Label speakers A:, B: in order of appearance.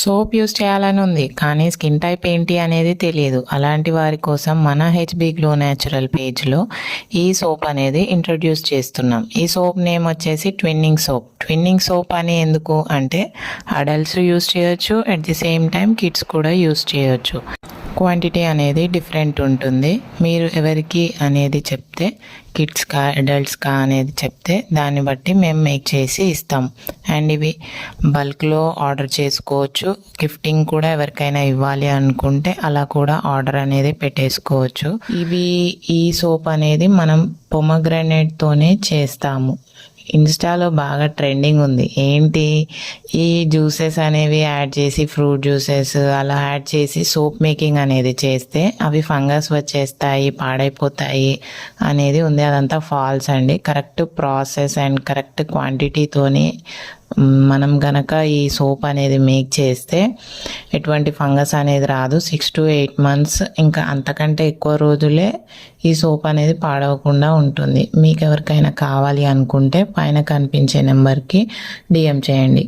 A: Soap use చేయాలని ఉంది కానీ స్కిన్ టైప్ ఏంటి అనేది తెలియదు. అలాంటి వారి కోసం మన హెచ్బి గ్లో న్యాచురల్ పేజ్లో ఈ సోప్ అనేది ఇంట్రడ్యూస్ చేస్తున్నాం. ఈ సోప్ నేమ్ వచ్చేసి ట్విన్నింగ్ సోప్. ట్విన్నింగ్ సోప్ అని ఎందుకు అంటే అడల్ట్స్ యూస్ చేయొచ్చు, at the same time kids కూడా యూస్ చేయొచ్చు. క్వాంటిటీ అనేది డిఫరెంట్ ఉంటుంది. మీరు ఎవరికి అనేది చెప్తే, కిడ్స్కా అడల్ట్స్కా అనేది చెప్తే దాన్ని బట్టి మేము మేక్ చేసి ఇస్తాం. అండ్ ఇవి బల్క్లో ఆర్డర్ చేసుకోవచ్చు. గిఫ్టింగ్ కూడా ఎవరికైనా ఇవ్వాలి అనుకుంటే అలా కూడా ఆర్డర్ అనేది పెట్టేసుకోవచ్చు. ఈ సోప్ అనేది మనం పొమగ్రనేట్తోనే చేస్తాము. ఇన్స్టాలో బాగా ట్రెండింగ్ ఉంది. ఏంటి, ఈ జ్యూసెస్ అనేవి యాడ్ చేసి, ఫ్రూట్ జ్యూసెస్ అలా యాడ్ చేసి సోప్ మేకింగ్ అనేది చేస్తే అవి ఫంగస్ వచ్చేస్తాయి, పాడైపోతాయి అనేది ఉంది. అదంతా ఫాల్స్ అండి. కరెక్ట్ ప్రాసెస్ అండ్ కరెక్ట్ క్వాంటిటీతోని మనం గనక ఈ సోప్ అనేది మేక్ చేస్తే ఎటువంటి ఫంగస్ అనేది రాదు. 6 to 8 months ఇంకా అంతకంటే ఎక్కువ రోజులే ఈ సోప్ అనేది పాడవకుండా ఉంటుంది. మీకు ఎవరికైనా కావాలి అనుకుంటే పైన కనిపించే నెంబర్కి DM చేయండి.